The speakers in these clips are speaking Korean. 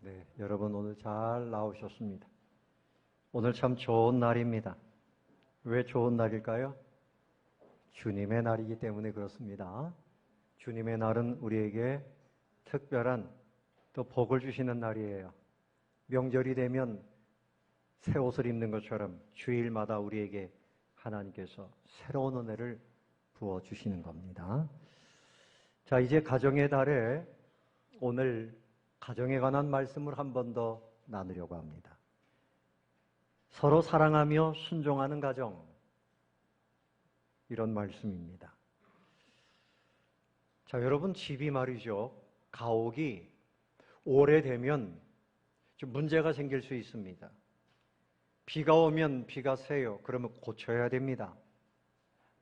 네, 여러분 오늘 잘 나오셨습니다. 오늘 참 좋은 날입니다. 왜 좋은 날일까요? 주님의 날이기 때문에 그렇습니다. 주님의 날은 우리에게 특별한 또 복을 주시는 날이에요. 명절이 되면 새 옷을 입는 것처럼 주일마다 우리에게 하나님께서 새로운 은혜를 부어주시는 겁니다. 자, 이제 가정의 달에 오늘 가정에 관한 말씀을 한 번 더 나누려고 합니다. 서로 사랑하며 순종하는 가정, 이런 말씀입니다. 자, 여러분 집이 말이죠. 가옥이 오래되면 좀 문제가 생길 수 있습니다. 비가 오면 비가 새요. 그러면 고쳐야 됩니다.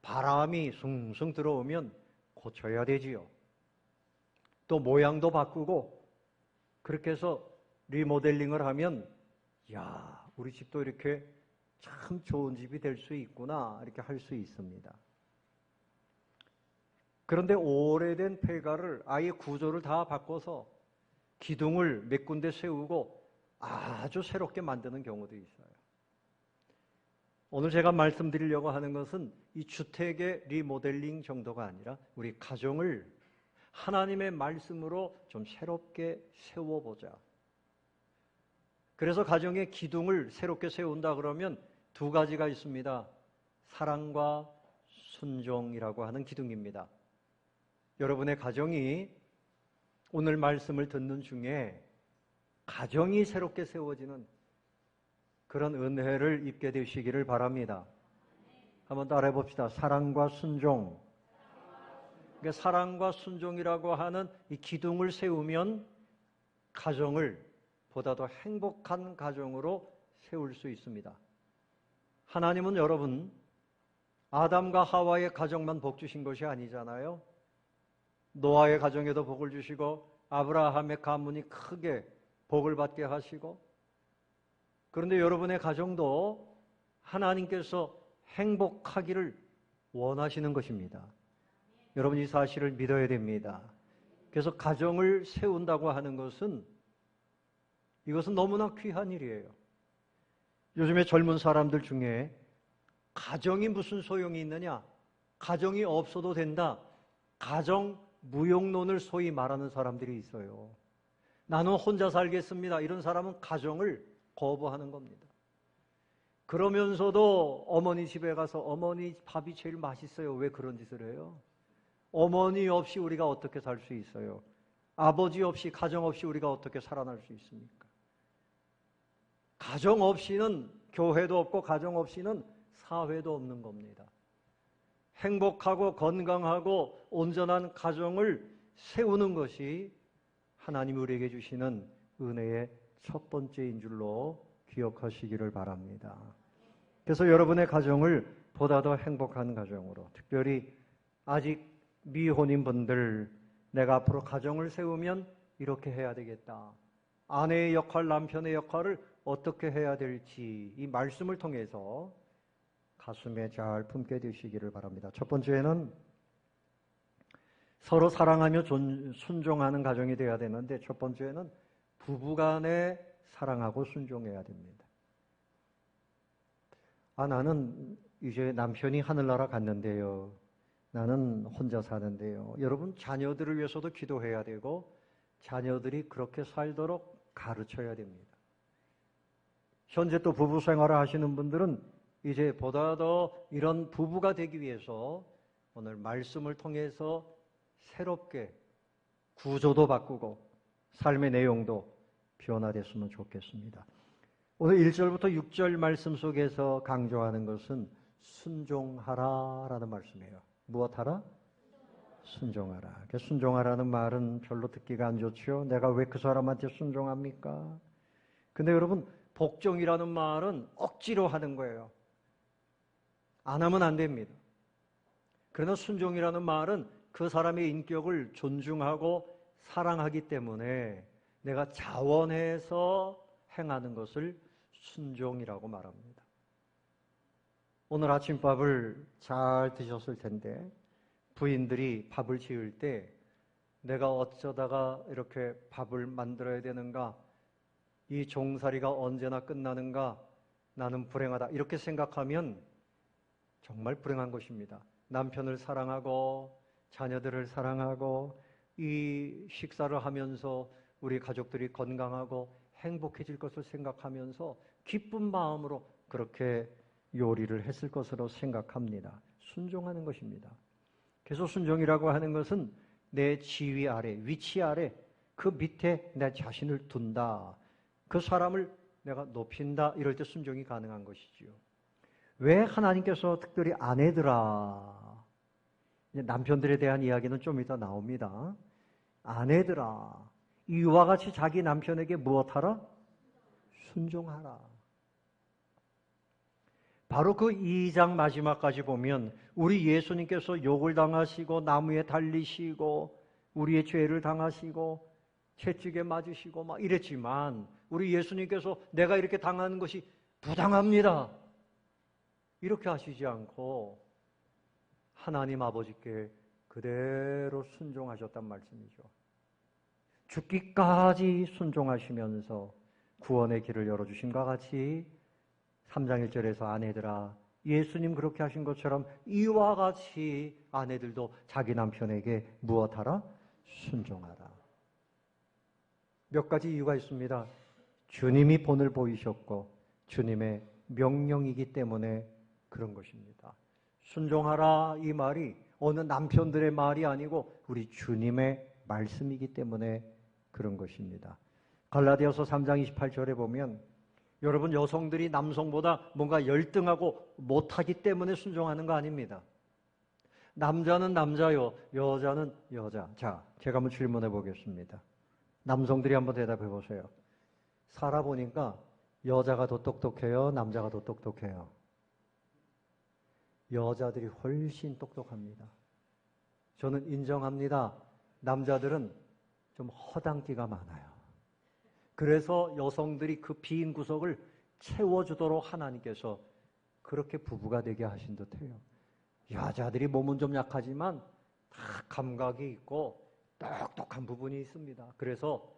바람이 숭숭 들어오면 고쳐야 되지요. 또 모양도 바꾸고 그렇게 해서 리모델링을 하면 야, 우리 집도 이렇게 참 좋은 집이 될 수 있구나 이렇게 할 수 있습니다. 그런데 오래된 폐가를 아예 구조를 다 바꿔서 기둥을 몇 군데 세우고 아주 새롭게 만드는 경우도 있어요. 오늘 제가 말씀드리려고 하는 것은 이 주택의 리모델링 정도가 아니라 우리 가정을 하나님의 말씀으로 좀 새롭게 세워보자. 그래서 가정의 기둥을 새롭게 세운다 그러면 두 가지가 있습니다. 사랑과 순종이라고 하는 기둥입니다. 여러분의 가정이 오늘 말씀을 듣는 중에 가정이 새롭게 세워지는 그런 은혜를 입게 되시기를 바랍니다. 한번 따라해 봅시다. 사랑과 순종. 그러니까 사랑과 순종이라고 하는 이 기둥을 세우면 가정을 보다 더 행복한 가정으로 세울 수 있습니다. 하나님은 여러분 아담과 하와의 가정만 복 주신 것이 아니잖아요. 노아의 가정에도 복을 주시고 아브라함의 가문이 크게 복을 받게 하시고, 그런데 여러분의 가정도 하나님께서 행복하기를 원하시는 것입니다. 여러분 이 사실을 믿어야 됩니다. 그래서 가정을 세운다고 하는 것은 이것은 너무나 귀한 일이에요. 요즘에 젊은 사람들 중에 가정이 무슨 소용이 있느냐? 가정이 없어도 된다. 가정 무용론을 소위 말하는 사람들이 있어요. 나는 혼자 살겠습니다. 이런 사람은 가정을 거부하는 겁니다. 그러면서도 어머니 집에 가서 어머니 밥이 제일 맛있어요. 왜 그런 짓을 해요? 어머니 없이 우리가 어떻게 살 수 있어요? 아버지 없이, 가정 없이 우리가 어떻게 살아날 수 있습니까? 가정 없이는 교회도 없고 가정 없이는 사회도 없는 겁니다. 행복하고 건강하고 온전한 가정을 세우는 것이 하나님이 우리에게 주시는 은혜의 첫 번째인 줄로 기억하시기를 바랍니다. 그래서 여러분의 가정을 보다 더 행복한 가정으로, 특별히 아직 미혼인 분들, 내가 앞으로 가정을 세우면 이렇게 해야 되겠다. 아내의 역할, 남편의 역할을 어떻게 해야 될지 이 말씀을 통해서 가슴에 잘 품게 되시기를 바랍니다. 첫 번째는 서로 사랑하며 순종하는 가정이 되어야 되는데, 첫 번째는 부부간에 사랑하고 순종해야 됩니다. 나는 이제 남편이 하늘나라 갔는데요. 나는 혼자 사는데요. 여러분 자녀들을 위해서도 기도해야 되고 자녀들이 그렇게 살도록 가르쳐야 됩니다. 현재 또 부부 생활을 하시는 분들은 이제 보다 더 이런 부부가 되기 위해서 오늘 말씀을 통해서 새롭게 구조도 바꾸고 삶의 내용도 변화됐으면 좋겠습니다. 오늘 1절부터 6절 말씀 속에서 강조하는 것은 순종하라라는 말씀이에요. 무엇하라? 순종하라. 순종하라는 말은 별로 듣기가 안 좋죠. 내가 왜 그 사람한테 순종합니까? 근데 여러분 복종이라는 말은 억지로 하는 거예요. 안 하면 안 됩니다. 그러나 순종이라는 말은 그 사람의 인격을 존중하고 사랑하기 때문에 내가 자원해서 행하는 것을 순종이라고 말합니다. 오늘 아침밥을 잘 드셨을 텐데 부인들이 밥을 지을 때 내가 어쩌다가 이렇게 밥을 만들어야 되는가 이 종살이가 언제나 끝나는가? 나는 불행하다. 이렇게 생각하면 정말 불행한 것입니다. 남편을 사랑하고 자녀들을 사랑하고 이 식사를 하면서 우리 가족들이 건강하고 행복해질 것을 생각하면서 기쁜 마음으로 그렇게 요리를 했을 것으로 생각합니다. 순종하는 것입니다. 그래서 순종이라고 하는 것은 내 지위 아래, 위치 아래, 그 밑에 내 자신을 둔다. 그 사람을 내가 높인다. 이럴 때 순종이 가능한 것이지요. 왜 하나님께서 특별히 아내들아, 남편들에 대한 이야기는 좀 이따 나옵니다. 아내들아, 이와 같이 자기 남편에게 무엇하라? 순종하라. 바로 그 2장 마지막까지 보면 우리 예수님께서 욕을 당하시고 나무에 달리시고 우리의 죄를 당하시고 채찍에 맞으시고 막 이랬지만 우리 예수님께서 내가 이렇게 당하는 것이 부당합니다. 이렇게 하시지 않고 하나님 아버지께 그대로 순종하셨단 말씀이죠. 죽기까지 순종하시면서 구원의 길을 열어주심과 같이 3장 1절에서 아내들아 예수님 그렇게 하신 것처럼 이와 같이 아내들도 자기 남편에게 무엇하라? 순종하라. 몇 가지 이유가 있습니다. 주님이 본을 보이셨고 주님의 명령이기 때문에 그런 것입니다. 순종하라 이 말이 어느 남편들의 말이 아니고 우리 주님의 말씀이기 때문에 그런 것입니다. 갈라디아서 3장 28절에 보면 여러분 여성들이 남성보다 뭔가 열등하고 못하기 때문에 순종하는 거 아닙니다. 남자는 남자요, 여자는 여자. 자, 제가 한번 질문해 보겠습니다. 남성들이 한번 대답해 보세요. 살아보니까 여자가 더 똑똑해요, 남자가 더 똑똑해요? 여자들이 훨씬 똑똑합니다. 저는 인정합니다. 남자들은 좀 허당기가 많아요. 그래서 여성들이 그 빈 구석을 채워주도록 하나님께서 그렇게 부부가 되게 하신 듯해요. 여자들이 몸은 좀 약하지만 다 감각이 있고 똑똑한 부분이 있습니다. 그래서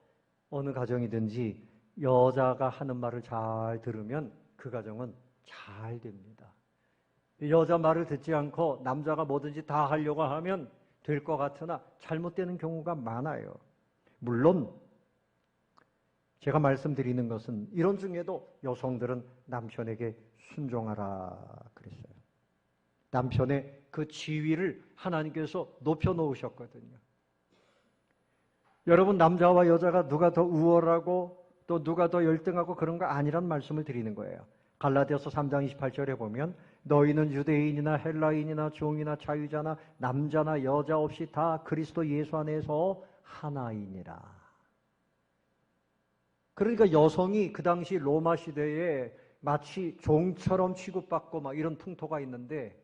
어느 가정이든지 여자가 하는 말을 잘 들으면 그 가정은 잘 됩니다. 여자 말을 듣지 않고 남자가 뭐든지 다 하려고 하면 될 것 같으나 잘못되는 경우가 많아요. 물론 제가 말씀드리는 것은 이런 중에도 여성들은 남편에게 순종하라 그랬어요. 남편의 그 지위를 하나님께서 높여놓으셨거든요. 여러분 남자와 여자가 누가 더 우월하고 또 누가 더 열등하고 그런 거 아니란 말씀을 드리는 거예요. 갈라디아서 3장 28절에 보면 너희는 유대인이나 헬라인이나 종이나 자유자나 남자나 여자 없이 다 그리스도 예수 안에서 하나이니라. 그러니까 여성이 그 당시 로마 시대에 마치 종처럼 취급받고 막 이런 풍토가 있는데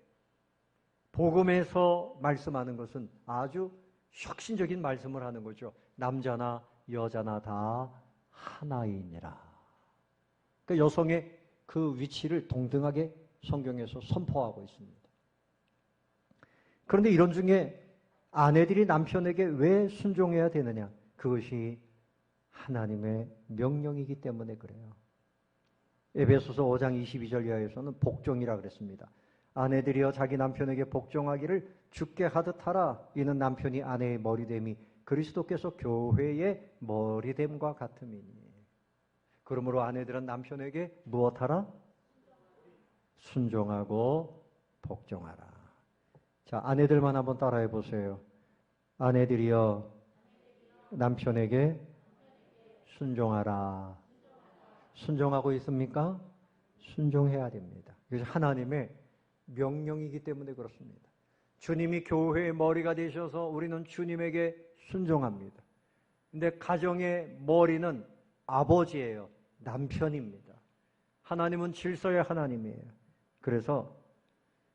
복음에서 말씀하는 것은 아주 혁신적인 말씀을 하는 거죠. 남자나 여자나 다 하나이니라. 그러니까 여성의 그 위치를 동등하게 성경에서 선포하고 있습니다. 그런데 이런 중에 아내들이 남편에게 왜 순종해야 되느냐? 그것이 하나님의 명령이기 때문에 그래요. 에베소서 5장 22절 이하에서는 복종이라 그랬습니다. 아내들이여 자기 남편에게 복종하기를 주께 하듯 하라. 이는 남편이 아내의 머리됨이 그리스도께서 교회의 머리됨과 같음이니. 그러므로 아내들은 남편에게 무엇하라? 순종하고 복종하라. 자, 아내들만 한번 따라해 보세요. 아내들이여 남편에게 순종하라. 순종하고 있습니까? 순종해야 됩니다. 이것이 하나님의 명령이기 때문에 그렇습니다. 주님이 교회의 머리가 되셔서 우리는 주님에게 순종합니다. 근데 가정의 머리는 아버지예요. 남편입니다. 하나님은 질서의 하나님이에요. 그래서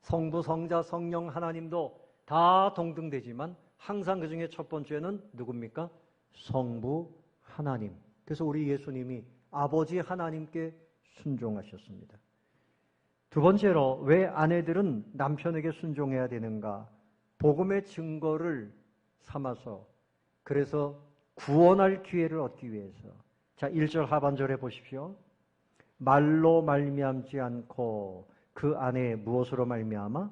성부, 성자, 성령 하나님도 다 동등되지만 항상 그 중에 첫 번째는 누굽니까? 성부 하나님. 그래서 우리 예수님이 아버지 하나님께 순종하셨습니다. 두 번째로 왜 아내들은 남편에게 순종해야 되는가? 복음의 증거를 삼아서 그래서 구원할 기회를 얻기 위해서 자, 1절 하반절에 보십시오. 말로 말미암지 않고 그 안에 무엇으로 말미암아?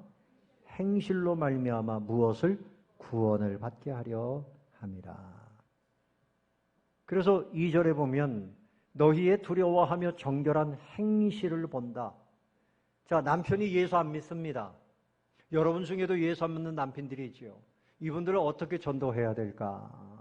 행실로 말미암아 무엇을? 구원을 받게 하려 함이라. 그래서 2절에 보면 너희의 두려워하며 정결한 행실을 본다. 자, 남편이 예수 안 믿습니다. 여러분 중에도 예수 안 믿는 남편들이 있지요. 이분들을 어떻게 전도해야 될까?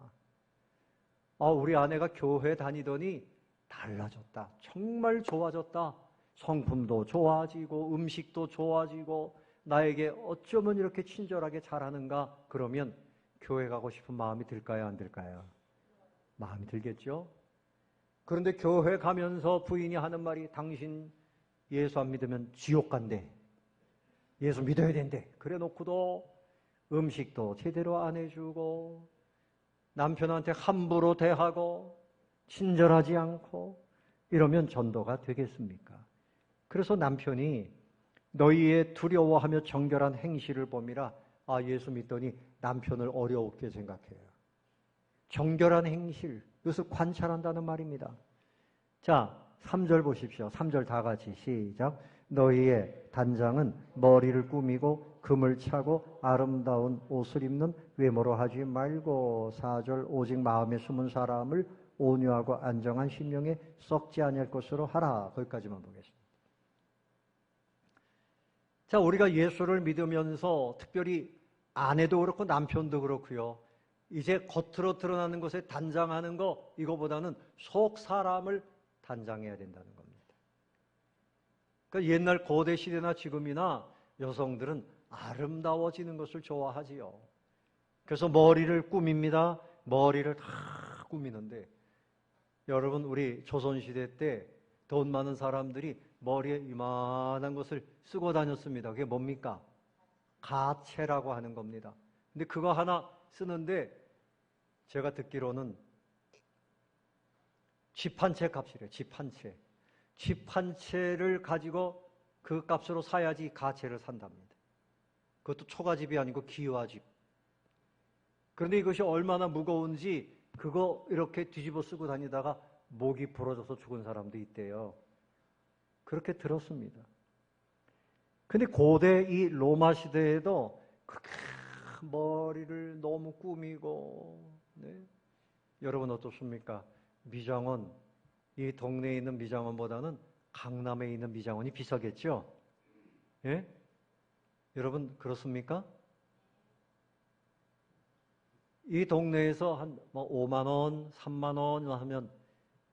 우리 아내가 교회 다니더니 달라졌다. 정말 좋아졌다. 성품도 좋아지고 음식도 좋아지고 나에게 어쩌면 이렇게 친절하게 잘하는가? 그러면 교회 가고 싶은 마음이 들까요? 안 들까요? 마음이 들겠죠? 그런데 교회 가면서 부인이 하는 말이 당신 예수 안 믿으면 지옥 간대. 예수 믿어야 된대. 그래 놓고도 음식도 제대로 안 해주고 남편한테 함부로 대하고 친절하지 않고 이러면 전도가 되겠습니까? 그래서 남편이 너희의 두려워하며 정결한 행실을 봄이라. 예수 믿더니 남편을 어려웠게 생각해요. 정결한 행실, 이것을 관찰한다는 말입니다. 자, 3절 보십시오. 3절 다 같이 시작. 너희의 단장은 머리를 꾸미고 금을 차고 아름다운 옷을 입는 외모로 하지 말고 4절 오직 마음에 숨은 사람을 온유하고 안정한 심령에 썩지 아니할 것으로 하라. 거기까지만 보겠습니다. 자, 우리가 예수를 믿으면서 특별히 아내도 그렇고 남편도 그렇고요. 이제 겉으로 드러나는 것에 단장하는 거, 이거보다는 속 사람을 단장해야 된다는 겁니다. 그러니까 옛날 고대 시대나 지금이나 여성들은 아름다워지는 것을 좋아하지요. 그래서 머리를 꾸밉니다. 머리를 다 꾸미는데 여러분, 우리 조선시대 때 돈 많은 사람들이 머리에 이만한 것을 쓰고 다녔습니다. 그게 뭡니까? 가채라고 하는 겁니다. 근데 그거 하나 쓰는데 제가 듣기로는 집 한 채 값이래요. 집 한 채. 집 한 채를 가지고 그 값으로 사야지 가채를 산답니다. 그것도 초가집이 아니고 기와집. 그런데 이것이 얼마나 무거운지 그거 이렇게 뒤집어 쓰고 다니다가 목이 부러져서 죽은 사람도 있대요. 그렇게 들었습니다. 근데 고대 이 로마 시대에도 그렇게 머리를 너무 꾸미고, 네? 여러분 어떻습니까? 미장원, 이 동네에 있는 미장원보다는 강남에 있는 미장원이 비싸겠죠? 예? 여러분 그렇습니까? 이 동네에서 한 5만 원, 3만 원 하면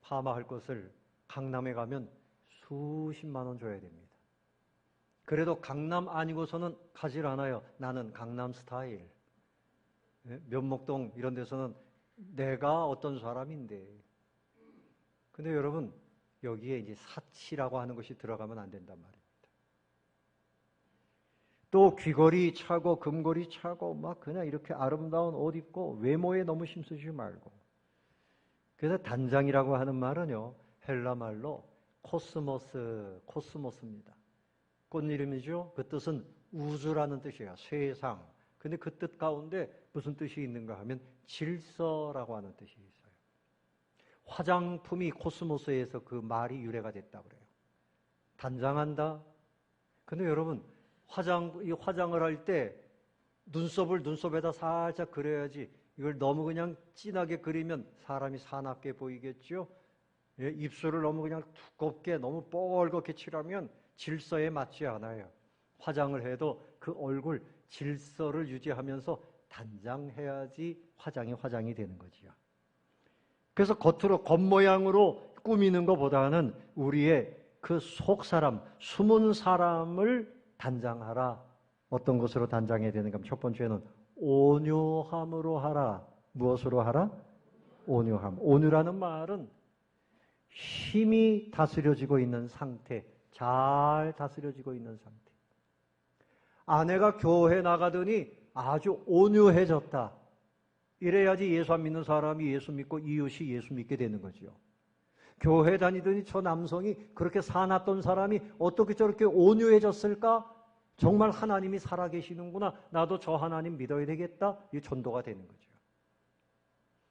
파마할 것을 강남에 가면 수십만 원 줘야 됩니다. 그래도 강남 아니고서는 가질 않아요. 나는 강남 스타일. 예? 면목동 이런 데서는 내가 어떤 사람인데. 근데 여러분, 여기에 이제 사치라고 하는 것이 들어가면 안 된단 말입니다. 또 귀걸이 차고 금걸이 차고 막 그냥 이렇게 아름다운 옷 입고 외모에 너무 힘쓰지 말고. 그래서 단장이라고 하는 말은요, 헬라 말로 코스모스입니다. 꽃 이름이죠. 그 뜻은 우주라는 뜻이에요. 세상. 근데 그 뜻 가운데 무슨 뜻이 있는가 하면 질서라고 하는 뜻이 있어요. 화장품이 코스모스에서 그 말이 유래가 됐다고 그래요. 단장한다. 근데 여러분, 화장을 할 때 눈썹을 눈썹에다 살짝 그려야지. 이걸 너무 그냥 진하게 그리면 사람이 사납게 보이겠죠? 예, 입술을 너무 그냥 두껍게 너무 뻘겋게 칠하면 질서에 맞지 않아요. 화장을 해도 그 얼굴 질서를 유지하면서 단장해야지 화장이 되는 거지요. 그래서 겉으로 겉모양으로 꾸미는 것보다는 우리의 그 속사람, 숨은 사람을 단장하라. 어떤 것으로 단장해야 되는가 하면 첫 번째는 온유함으로 하라. 무엇으로 하라? 온유함. 온유라는 말은 힘이 다스려지고 있는 상태, 잘 다스려지고 있는 상태. 아내가 교회 나가더니 아주 온유해졌다. 이래야지 예수 안 믿는 사람이 예수 믿고 이웃이 예수 믿게 되는 거죠. 교회 다니더니 저 남성이 그렇게 사납던 사람이 어떻게 저렇게 온유해졌을까? 정말 하나님이 살아계시는구나. 나도 저 하나님 믿어야 되겠다. 이 전도가 되는 거죠.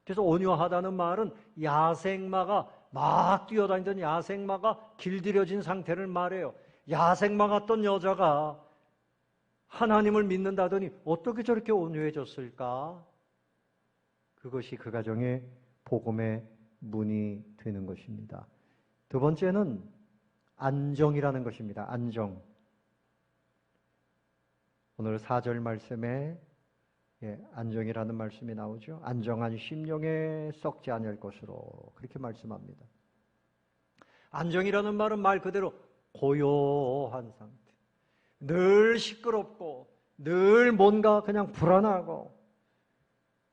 그래서 온유하다는 말은 야생마가 막 뛰어다니던 야생마가 길들여진 상태를 말해요. 야생마 같던 여자가 하나님을 믿는다더니 어떻게 저렇게 온유해졌을까? 그것이 그 가정의 복음의 문이 되는 것입니다. 두 번째는 안정이라는 것입니다. 안정. 오늘 4절 말씀에 안정이라는 말씀이 나오죠. 안정한 심령에 썩지 않을 것으로 그렇게 말씀합니다. 안정이라는 말은 말 그대로 고요한 상태. 늘 시끄럽고 늘 뭔가 그냥 불안하고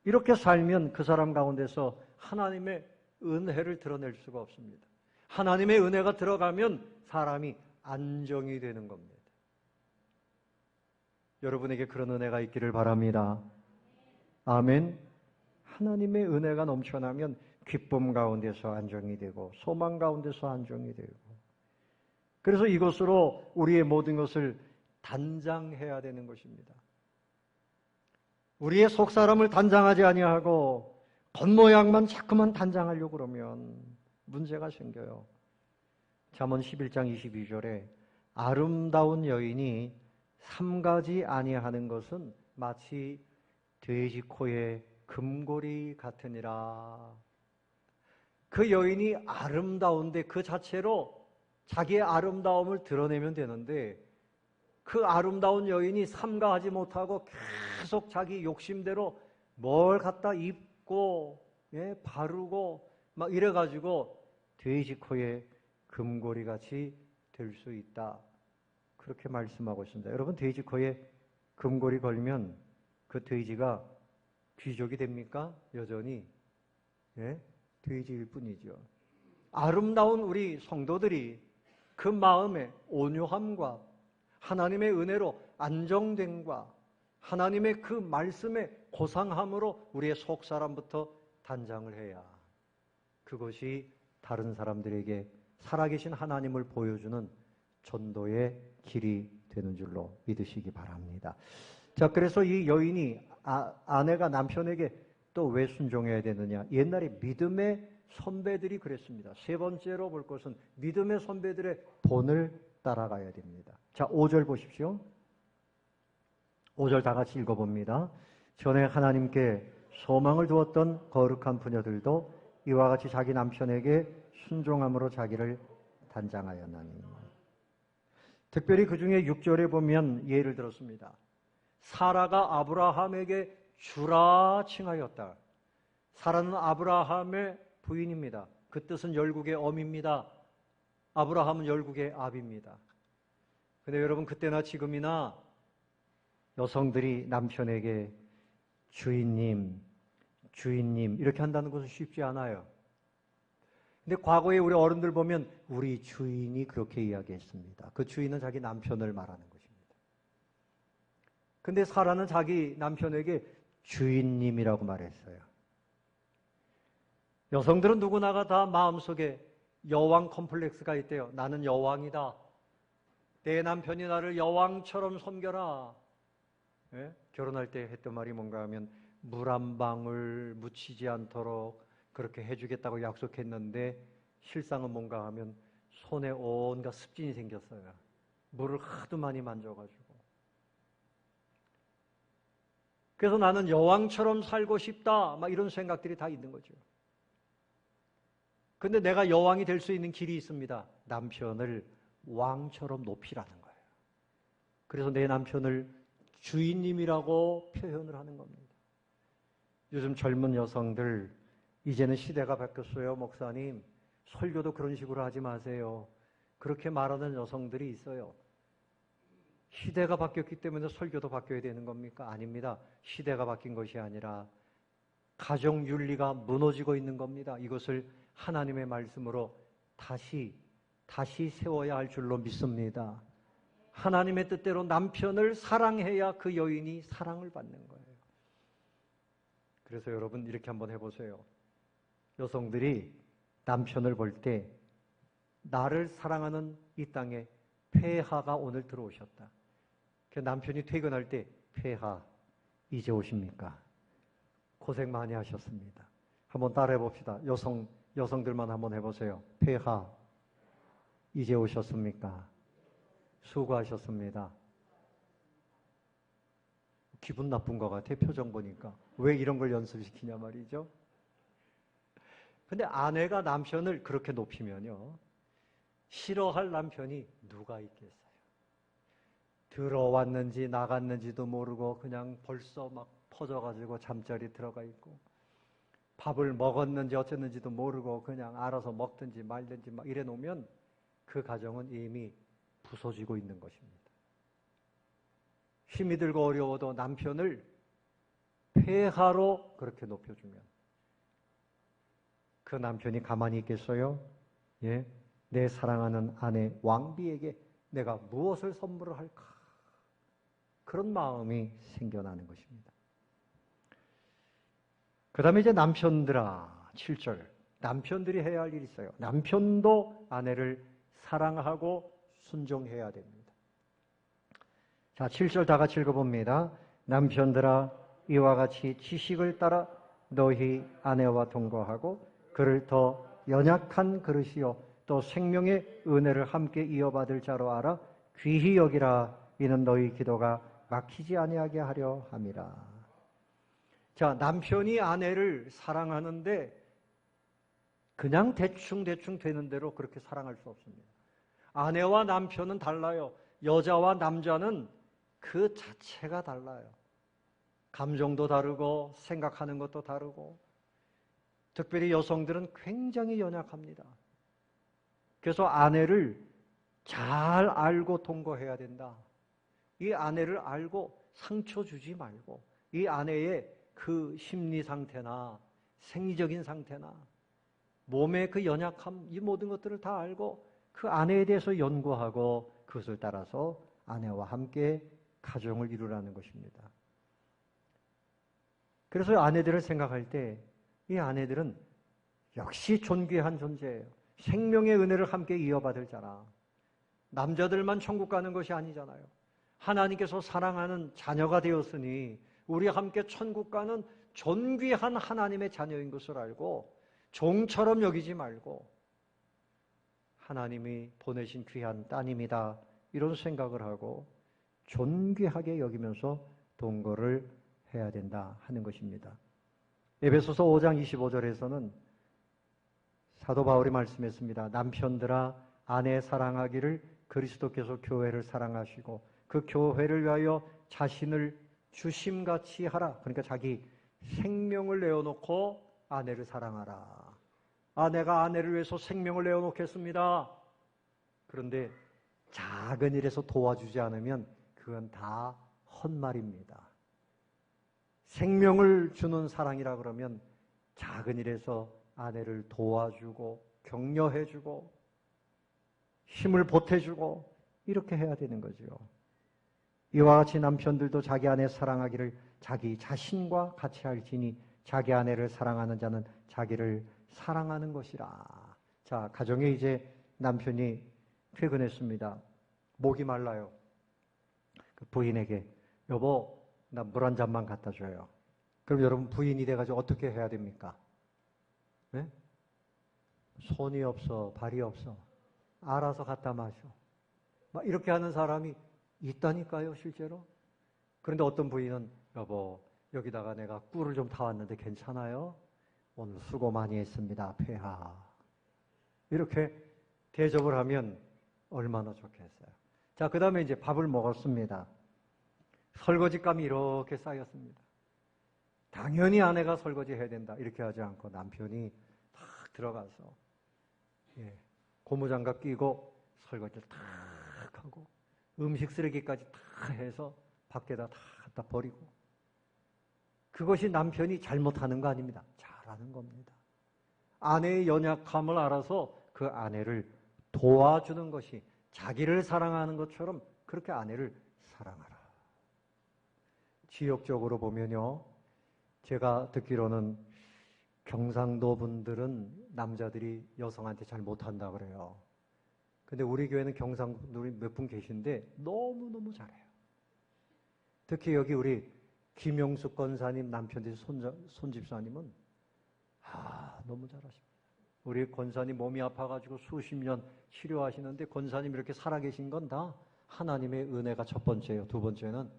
이렇게 살면 그 사람 가운데서 하나님의 은혜를 드러낼 수가 없습니다. 하나님의 은혜가 들어가면 사람이 안정이 되는 겁니다. 여러분에게 그런 은혜가 있기를 바랍니다. 아멘. 하나님의 은혜가 넘쳐나면 기쁨 가운데서 안정이 되고 소망 가운데서 안정이 되고, 그래서 이것으로 우리의 모든 것을 단장해야 되는 것입니다. 우리의 속사람을 단장하지 아니하고 겉모양만 자꾸만 단장하려고 그러면 문제가 생겨요. 잠언 11장 22절에 아름다운 여인이 삼가지 아니하는 것은 마치 돼지 코에 금고리 같으니라. 그 여인이 아름다운데 그 자체로 자기의 아름다움을 드러내면 되는데, 그 아름다운 여인이 삼가하지 못하고 계속 자기 욕심대로 뭘 갖다 입고 바르고 막 이래가지고 돼지 코에 금고리 같이 될 수 있다. 그렇게 말씀하고 있습니다. 여러분, 돼지 코에 금고리 걸리면 그 돼지가 귀족이 됩니까? 여전히 돼지일 뿐이죠. 아름다운 우리 성도들이 그 마음의 온유함과 하나님의 은혜로 안정됨과 하나님의 그 말씀의 고상함으로 우리의 속사람부터 단장을 해야 그것이 다른 사람들에게 살아계신 하나님을 보여주는 전도의 길이 되는 줄로 믿으시기 바랍니다. 자, 그래서 이 여인이 아내가 남편에게 또 왜 순종해야 되느냐? 옛날에 믿음의 선배들이 그랬습니다. 세 번째로 볼 것은 믿음의 선배들의 본을 따라가야 됩니다. 자, 5절 보십시오. 5절 다 같이 읽어봅니다. 전에 하나님께 소망을 두었던 거룩한 부녀들도 이와 같이 자기 남편에게 순종함으로 자기를 단장하였나니. 특별히 그 중에 6절에 보면 예를 들었습니다. 사라가 아브라함에게 주라 칭하였다. 사라는 아브라함의 부인입니다. 그 뜻은 열국의 어미입니다. 아브라함은 열국의 아비입니다. 근데 여러분, 그때나 지금이나 여성들이 남편에게 주인님, 주인님 이렇게 한다는 것은 쉽지 않아요. 근데 과거에 우리 어른들 보면 우리 주인이 그렇게 이야기했습니다. 그 주인은 자기 남편을 말하는 것입니다. 근데 사라는 자기 남편에게 주인님이라고 말했어요. 여성들은 누구나가 다 마음속에 여왕 컴플렉스가 있대요. 나는 여왕이다. 내 남편이 나를 여왕처럼 섬겨라. 결혼할 때 했던 말이 뭔가 하면 물 한 방울 묻히지 않도록 그렇게 해주겠다고 약속했는데 실상은 뭔가 하면 손에 온갖 습진이 생겼어요. 물을 하도 많이 만져가지고. 그래서 나는 여왕처럼 살고 싶다. 막 이런 생각들이 다 있는 거죠. 근데 내가 여왕이 될 수 있는 길이 있습니다. 남편을 왕처럼 높이라는 거예요. 그래서 내 남편을 주인님이라고 표현을 하는 겁니다. 요즘 젊은 여성들, 이제는 시대가 바뀌었어요, 목사님. 설교도 그런 식으로 하지 마세요. 그렇게 말하는 여성들이 있어요. 시대가 바뀌었기 때문에 설교도 바뀌어야 되는 겁니까? 아닙니다. 시대가 바뀐 것이 아니라 가정 윤리가 무너지고 있는 겁니다. 이것을 하나님의 말씀으로 다시 세워야 할 줄로 믿습니다. 하나님의 뜻대로 남편을 사랑해야 그 여인이 사랑을 받는 거예요. 그래서 여러분, 이렇게 한번 해보세요. 여성들이 남편을 볼 때 나를 사랑하는 이 땅에 폐하가 오늘 들어오셨다. 그 남편이 퇴근할 때 폐하 이제 오십니까? 고생 많이 하셨습니다. 한번 따라해 봅시다. 여성 여성들만 한번 해보세요. 폐하, 이제 오셨습니까? 수고하셨습니다. 기분 나쁜 것 같아, 표정 보니까. 왜 이런 걸 연습시키냐 말이죠. 근데 아내가 남편을 그렇게 높이면요, 싫어할 남편이 누가 있겠어요? 들어왔는지 나갔는지도 모르고 그냥 벌써 막 퍼져가지고 잠자리 들어가 있고, 밥을 먹었는지 어쨌는지도 모르고 그냥 알아서 먹든지 말든지 막 이래 놓으면 그 가정은 이미 부서지고 있는 것입니다. 힘이 들고 어려워도 남편을 폐하로 그렇게 높여주면 그 남편이 가만히 있겠어요? 예? 내 사랑하는 아내 왕비에게 내가 무엇을 선물을 할까? 그런 마음이 생겨나는 것입니다. 그 다음에 이제 남편들아, 7절. 남편들이 해야 할 일이 있어요. 남편도 아내를 사랑하고 순종해야 됩니다. 자, 7절 다 같이 읽어봅니다. 남편들아, 이와 같이 지식을 따라 너희 아내와 동거하고 그를 더 연약한 그릇이요 또 생명의 은혜를 함께 이어받을 자로 알아 귀히 여기라. 이는 너희 기도가 막히지 아니하게 하려 함이라. 자, 남편이 아내를 사랑하는데 그냥 대충 되는 대로 그렇게 사랑할 수 없습니다. 아내와 남편은 달라요. 여자와 남자는 그 자체가 달라요. 감정도 다르고 생각하는 것도 다르고, 특별히 여성들은 굉장히 연약합니다. 그래서 아내를 잘 알고 동거해야 된다. 이 아내를 알고 상처 주지 말고 이 아내의 그 심리 상태나 생리적인 상태나 몸의 그 연약함, 이 모든 것들을 다 알고 그 아내에 대해서 연구하고 그것을 따라서 아내와 함께 가정을 이루라는 것입니다. 그래서 아내들을 생각할 때 이 아내들은 역시 존귀한 존재예요. 생명의 은혜를 함께 이어받을 자라. 남자들만 천국 가는 것이 아니잖아요. 하나님께서 사랑하는 자녀가 되었으니 우리 함께 천국 가는 존귀한 하나님의 자녀인 것을 알고 종처럼 여기지 말고 하나님이 보내신 귀한 따님이다, 이런 생각을 하고 존귀하게 여기면서 동거를 해야 된다 하는 것입니다. 에베소서 5장 25절에서는 사도 바울이 말씀했습니다. 남편들아, 아내 사랑하기를 그리스도께서 교회를 사랑하시고 그 교회를 위하여 자신을 주심같이 하라. 그러니까 자기 생명을 내어놓고 아내를 사랑하라. 아내가 아내를 위해서 생명을 내어놓겠습니다. 그런데 작은 일에서 도와주지 않으면 그건 다 헛말입니다. 생명을 주는 사랑이라 그러면 작은 일에서 아내를 도와주고 격려해주고 힘을 보태주고 이렇게 해야 되는 거죠. 이와 같이 남편들도 자기 아내 사랑하기를 자기 자신과 같이 할지니 자기 아내를 사랑하는 자는 자기를 사랑하는 것이라. 자, 가정에 이제 남편이 퇴근했습니다. 목이 말라요. 그 부인에게 여보, 나 물 한 잔만 갖다 줘요. 그럼 여러분 부인이 돼가지고 어떻게 해야 됩니까? 네? 손이 없어, 발이 없어. 알아서 갖다 마셔. 막 이렇게 하는 사람이 있다니까요, 실제로. 그런데 어떤 부인은 여보, 여기다가 내가 꿀을 좀 타왔는데 괜찮아요? 오늘 수고 많이 했습니다, 폐하. 이렇게 대접을 하면 얼마나 좋겠어요. 자, 그 다음에 이제 밥을 먹었습니다. 설거지감이 이렇게 쌓였습니다. 당연히 아내가 설거지 해야 된다, 이렇게 하지 않고 남편이 탁 들어가서 고무장갑 끼고 설거지를 탁 하고 음식 쓰레기까지 다 해서 밖에다 다 갖다 버리고, 그것이 남편이 잘못하는 거 아닙니다. 잘하는 겁니다. 아내의 연약함을 알아서 그 아내를 도와주는 것이 자기를 사랑하는 것처럼 그렇게 아내를 사랑하라. 지역적으로 보면요, 제가 듣기로는 경상도 분들은 남자들이 여성한테 잘 못한다 그래요. 근데 우리 교회는 경상도들이 몇 분 계신데 너무너무 잘해요. 특히 여기 우리 김용숙 권사님 남편 되신 손집사님은 너무 잘하십니다. 우리 권사님 몸이 아파가지고 수십 년 치료하시는데 권사님 이렇게 살아계신 건 다 하나님의 은혜가 첫 번째예요. 두 번째는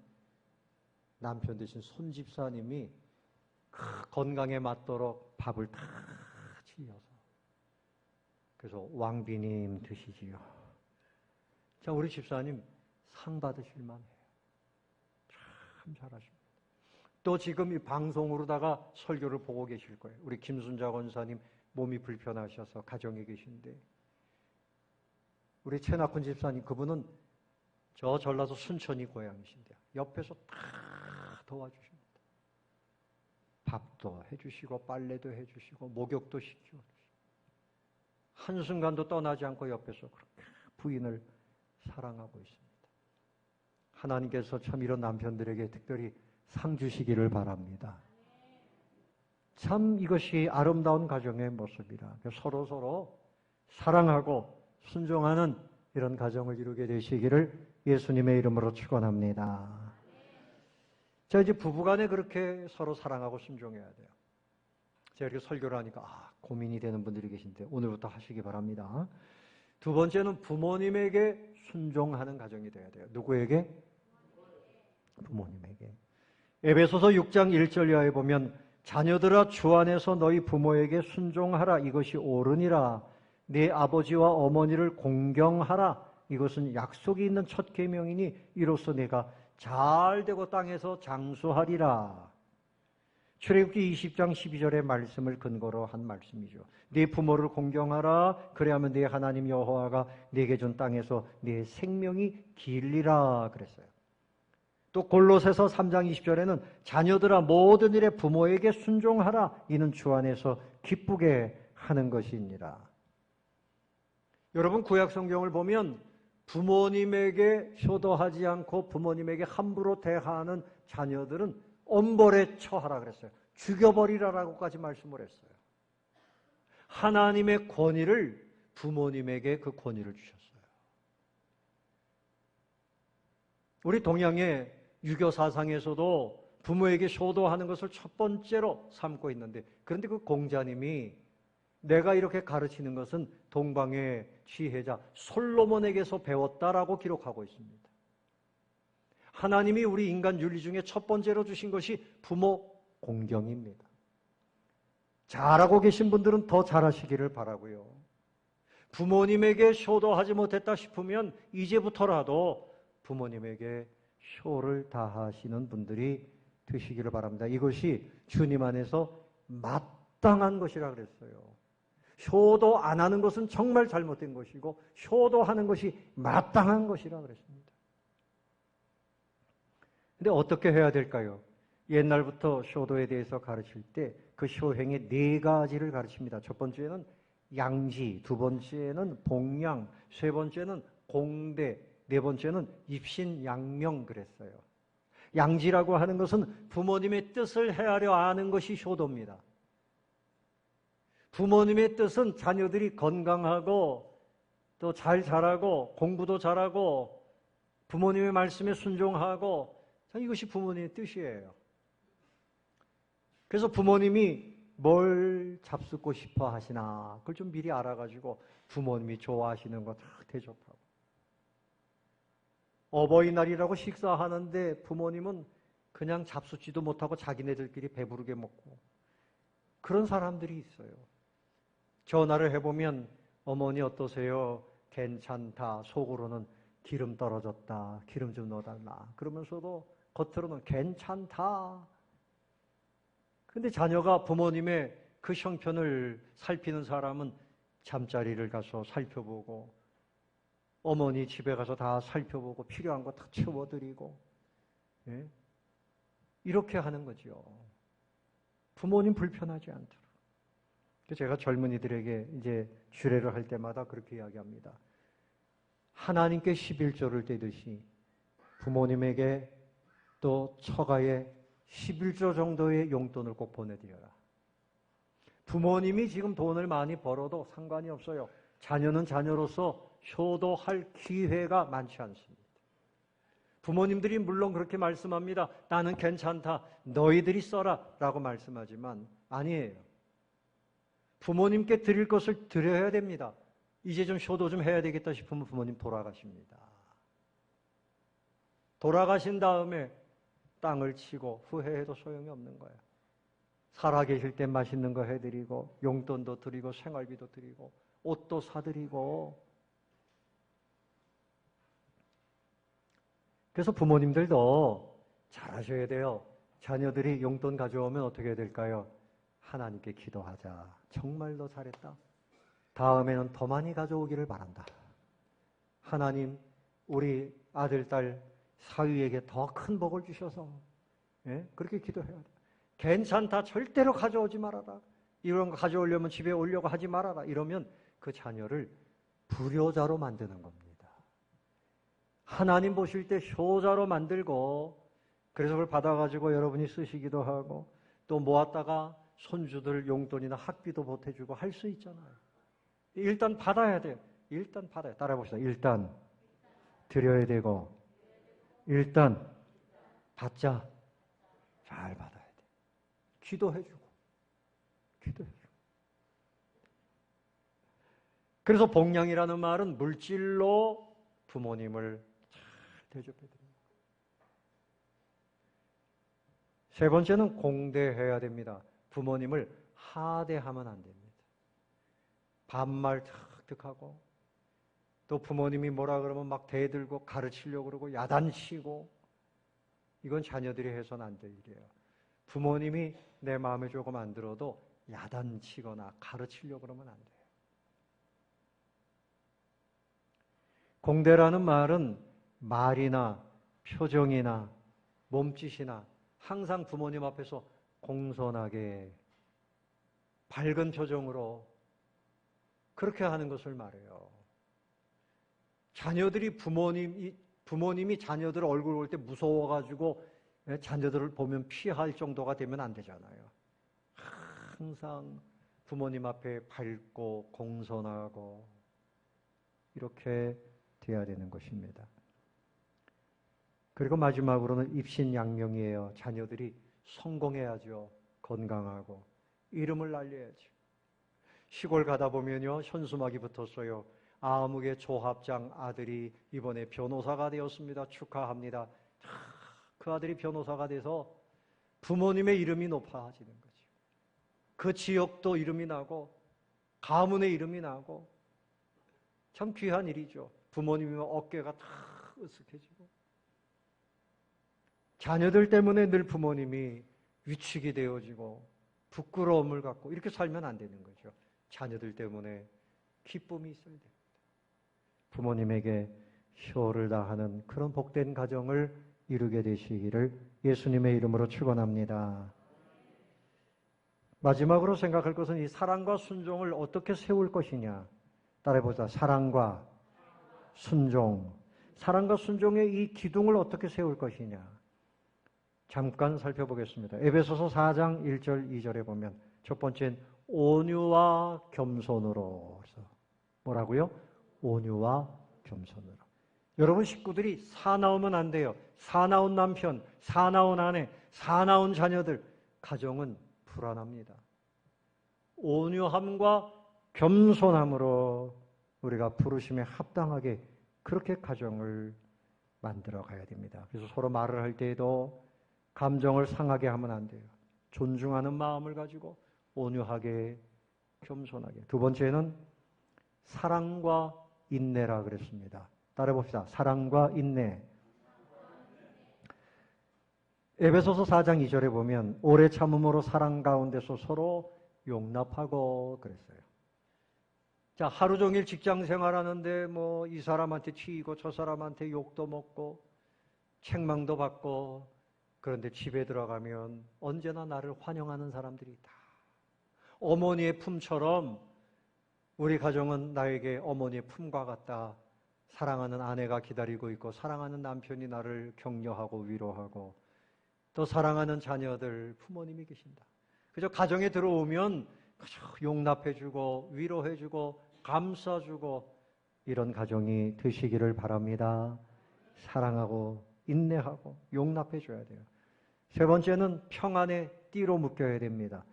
남편 되신 손 집사님이 건강에 맞도록 밥을 다 지어서 그래서 왕비님 드시지요. 자, 우리 집사님 상 받으실 만해요. 참 잘하십니다. 또 지금 이 방송으로다가 설교를 보고 계실 거예요. 우리 김순자 권사님 몸이 불편하셔서 가정에 계신데 우리 최낙훈 집사님 그분은 저 전라도 순천이 고향이신데 옆에서 다 도와주십니다. 밥도 해주시고 빨래도 해주시고 목욕도 시키고 한순간도 떠나지 않고 옆에서 그렇게 부인을 사랑하고 있습니다. 하나님께서 참 이런 남편들에게 특별히 상 주시기를 바랍니다. 참 이것이 아름다운 가정의 모습이라 서로 사랑하고 순종하는 이런 가정을 이루게 되시기를 예수님의 이름으로 축원합니다. 자, 이제 부부간에 그렇게 서로 사랑하고 순종해야 돼요. 제가 이렇게 설교를 하니까 고민이 되는 분들이 계신데 오늘부터 하시기 바랍니다. 두 번째는 부모님에게 순종하는 가정이 돼야 돼요. 누구에게? 부모님에게. 에베소서 6장 1절 이하에 보면 자녀들아 주 안에서 너희 부모에게 순종하라 이것이 옳으니라. 네 아버지와 어머니를 공경하라. 이것은 약속이 있는 첫 계명이니 이로써 내가 잘 되고 땅에서 장수하리라. 출애굽기 20장 12절의 말씀을 근거로 한 말씀이죠. 네 부모를 공경하라. 그래야만 네 하나님 여호와가 네게 준 땅에서 네 생명이 길리라 그랬어요. 또 골로새서 3장 20절에는 자녀들아 모든 일에 부모에게 순종하라. 이는 주 안에서 기쁘게 하는 것이니라. 여러분 구약 성경을 보면 부모님에게 효도하지 않고 부모님에게 함부로 대하는 자녀들은 엄벌에 처하라 그랬어요. 죽여버리라라고까지 말씀을 했어요. 하나님의 권위를 부모님에게 그 권위를 주셨어요. 우리 동양의 유교 사상에서도 부모에게 효도하는 것을 첫 번째로 삼고 있는데 그런데 그 공자님이 내가 이렇게 가르치는 것은 동방의 지혜자 솔로몬에게서 배웠다라고 기록하고 있습니다. 하나님이 우리 인간 윤리 중에 첫 번째로 주신 것이 부모 공경입니다. 잘하고 계신 분들은 더 잘하시기를 바라고요. 부모님에게 효도하지 못했다 싶으면 이제부터라도 부모님에게 효를 다하시는 분들이 되시기를 바랍니다. 이것이 주님 안에서 마땅한 것이라 그랬어요. 효도 안 하는 것은 정말 잘못된 것이고 효도하는 것이 마땅한 것이라 그랬습니다. 근데 어떻게 해야 될까요? 옛날부터 효도에 대해서 가르칠 때 그 효행의 네 가지를 가르칩니다. 첫 번째는 양지, 두 번째는 봉양, 세 번째는 공대, 네 번째는 입신양명 그랬어요. 양지라고 하는 것은 부모님의 뜻을 헤아려 아는 것이 효도입니다. 부모님의 뜻은 자녀들이 건강하고 또 잘 자라고 공부도 잘하고 부모님의 말씀에 순종하고 이것이 부모님의 뜻이에요. 그래서 부모님이 뭘 잡수고 싶어 하시나 그걸 좀 미리 알아가지고 부모님이 좋아하시는 거 다 대접하고 어버이날이라고 식사하는데 부모님은 그냥 잡수지도 못하고 자기네들끼리 배부르게 먹고 그런 사람들이 있어요. 전화를 해보면 어머니 어떠세요? 괜찮다. 속으로는 기름 떨어졌다. 기름 좀 넣어달라. 그러면서도 겉으로는 괜찮다. 근데 자녀가 부모님의 그 형편을 살피는 사람은 잠자리를 가서 살펴보고 어머니 집에 가서 다 살펴보고 필요한 거 다 채워드리고 예? 이렇게 하는 거죠. 부모님 불편하지 않도록. 제가 젊은이들에게 이제 주례를 할 때마다 그렇게 이야기합니다. 하나님께 11조를 떼듯이 부모님에게 또 처가에 11조 정도의 용돈을 꼭 보내드려라. 부모님이 지금 돈을 많이 벌어도 상관이 없어요. 자녀는 자녀로서 효도할 기회가 많지 않습니다. 부모님들이 물론 그렇게 말씀합니다. 나는 괜찮다. 너희들이 써라 라고 말씀하지만 아니에요. 부모님께 드릴 것을 드려야 됩니다. 이제 좀 효도 좀 해야 되겠다 싶으면 부모님 돌아가십니다. 돌아가신 다음에 땅을 치고 후회해도 소용이 없는 거예요. 살아계실 때 맛있는 거 해드리고 용돈도 드리고 생활비도 드리고 옷도 사드리고. 그래서 부모님들도 잘하셔야 돼요. 자녀들이 용돈 가져오면 어떻게 해야 될까요? 하나님께 기도하자. 정말로 잘했다. 다음에는 더 많이 가져오기를 바란다. 하나님, 우리 아들, 딸, 사위에게 더 큰 복을 주셔서, 예? 그렇게 기도해야 돼. 괜찮다. 절대로 가져오지 말아라. 이런 거 가져오려면 집에 오려고 하지 말아라. 이러면 그 자녀를 불효자로 만드는 겁니다. 하나님 보실 때 효자로 만들고, 그래서 그걸 받아가지고 여러분이 쓰시기도 하고, 또 모았다가 손주들 용돈이나 학비도 보태주고 할 수 있잖아요. 일단 받아야 돼요. 일단 받아요. 따라해 봅시다. 일단 드려야 되고, 일단 받자. 잘 받아야 돼. 기도해주고. 그래서 복양이라는 말은 물질로 부모님을 잘 대접해드립니다. 세 번째는 공대해야 됩니다. 부모님을 하대하면 안 됩니다. 반말 툭툭하고, 또 부모님이 뭐라 그러면 막 대들고 가르치려고 그러고 야단치고, 이건 자녀들이 해서는 안 될 일이에요. 부모님이 내 마음에 조금 안 들어도 야단치거나 가르치려고 그러면 안 돼요. 공대라는 말은 말이나 표정이나 몸짓이나 항상 부모님 앞에서 공손하게 밝은 표정으로 그렇게 하는 것을 말해요. 자녀들이 부모님이 자녀들 얼굴 볼 때 무서워가지고 자녀들을 보면 피할 정도가 되면 안 되잖아요. 항상 부모님 앞에 밝고 공손하고 이렇게 돼야 되는 것입니다. 그리고 마지막으로는 입신양명이에요. 자녀들이 성공해야죠. 건강하고 이름을 날려야죠. 시골 가다 보면요, 현수막이 붙었어요. 아무개 조합장 아들이 이번에 변호사가 되었습니다. 축하합니다. 그 아들이 변호사가 돼서 부모님의 이름이 높아지는 거죠. 그 지역도 이름이 나고 가문의 이름이 나고 참 귀한 일이죠. 부모님의 어깨가 다 으쓱해지고. 자녀들 때문에 늘 부모님이 위축이 되어지고 부끄러움을 갖고 이렇게 살면 안 되는 거죠. 자녀들 때문에 기쁨이 있어야 됩니다. 부모님에게 효를 다하는 그런 복된 가정을 이루게 되시기를 예수님의 이름으로 축원합니다. 마지막으로 생각할 것은 이 사랑과 순종을 어떻게 세울 것이냐. 따라해보자. 사랑과 순종. 사랑과 순종의 이 기둥을 어떻게 세울 것이냐. 잠깐 살펴보겠습니다. 에베소서 4장 1절 2절에 보면 첫 번째는 온유와 겸손으로. 뭐라고요? 온유와 겸손으로. 여러분 식구들이 사나우면 안 돼요. 사나운 남편, 사나운 아내, 사나운 자녀들, 가정은 불안합니다. 온유함과 겸손함으로 우리가 부르심에 합당하게 그렇게 가정을 만들어 가야 됩니다. 그래서 서로 말을 할 때에도 감정을 상하게 하면 안 돼요. 존중하는 마음을 가지고 온유하게, 겸손하게. 두 번째는 사랑과 인내라 그랬습니다. 따라해 봅시다. 사랑과 인내. 에베소서 4장 2절에 보면 오래 참음으로 사랑 가운데서 서로 용납하고 그랬어요. 자, 하루 종일 직장 생활하는데 뭐 이 사람한테 치이고 저 사람한테 욕도 먹고 책망도 받고, 그런데 집에 들어가면 언제나 나를 환영하는 사람들이 있다. 어머니의 품처럼 우리 가정은 나에게 어머니의 품과 같다. 사랑하는 아내가 기다리고 있고 사랑하는 남편이 나를 격려하고 위로하고 또 사랑하는 자녀들, 부모님이 계신다. 그저 가정에 들어오면 그저 용납해주고 위로해주고 감싸주고 이런 가정이 되시기를 바랍니다. 사랑하고 인내하고 용납해줘야 돼요. 세 번째는 평안의 띠로 묶여야 됩니다.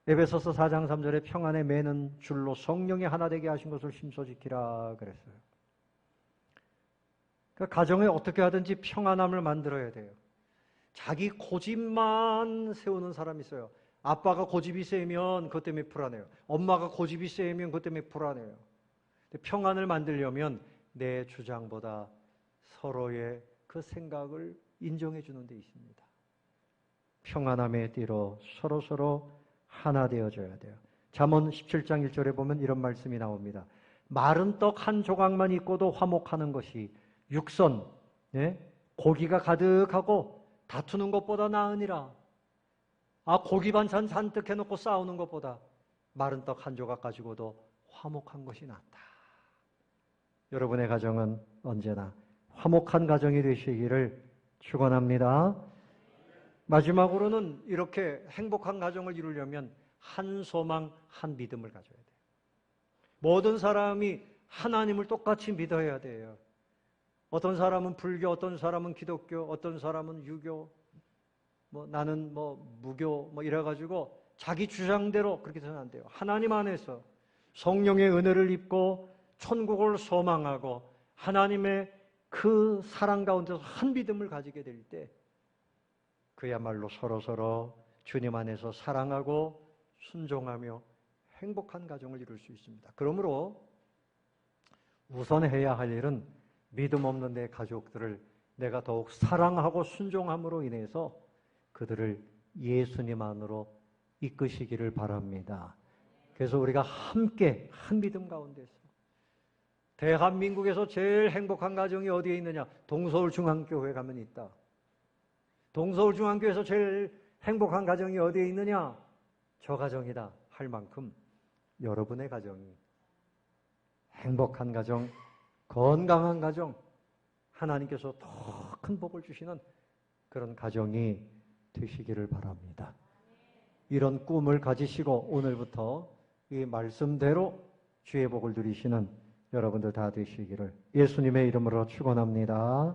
에베소서 4장 3절에 평안에 매는 줄로 성령이 하나 되게 하신 것을 힘써 지키라 그랬어요. 그러니까 가정에 어떻게 하든지 평안함을 만들어야 돼요. 자기 고집만 세우는 사람이 있어요. 아빠가 고집이 세면 그것 때문에 불안해요. 엄마가 고집이 세면 그것 때문에 불안해요. 평안을 만들려면 내 주장보다 서로의 그 생각을 인정해 주는 데 있습니다. 평안함의 띠로 서로서로 하나 되어줘야 돼요. 잠언 17장 1절에 보면 이런 말씀이 나옵니다. 마른 떡 한 조각만 있고도 화목하는 것이 육선, 고기가 가득하고 다투는 것보다 나으니라. 고기 반찬 잔뜩 해놓고 싸우는 것보다 마른 떡 한 조각 가지고도 화목한 것이 낫다. 여러분의 가정은 언제나 화목한 가정이 되시기를 축원합니다. 마지막으로는 이렇게 행복한 가정을 이루려면 한 소망, 한 믿음을 가져야 돼요. 모든 사람이 하나님을 똑같이 믿어야 돼요. 어떤 사람은 불교, 어떤 사람은 기독교, 어떤 사람은 유교, 나는 무교, 이래가지고 자기 주장대로 그렇게 되면 안 돼요. 하나님 안에서 성령의 은혜를 입고 천국을 소망하고 하나님의 그 사랑 가운데서 한 믿음을 가지게 될 때 그야말로 서로서로 주님 안에서 사랑하고 순종하며 행복한 가정을 이룰 수 있습니다. 그러므로 우선 해야 할 일은 믿음 없는 내 가족들을 내가 더욱 사랑하고 순종함으로 인해서 그들을 예수님 안으로 이끄시기를 바랍니다. 그래서 우리가 함께 한 믿음 가운데서 대한민국에서 제일 행복한 가정이 어디에 있느냐? 동서울중앙교회 가면 있다. 동서울중앙교회에서 제일 행복한 가정이 어디에 있느냐? 저 가정이다 할 만큼 여러분의 가정이 행복한 가정, 건강한 가정, 하나님께서 더 큰 복을 주시는 그런 가정이 되시기를 바랍니다. 이런 꿈을 가지시고 오늘부터 이 말씀대로 주의 복을 누리시는 여러분들 다 되시기를 예수님의 이름으로 축원합니다.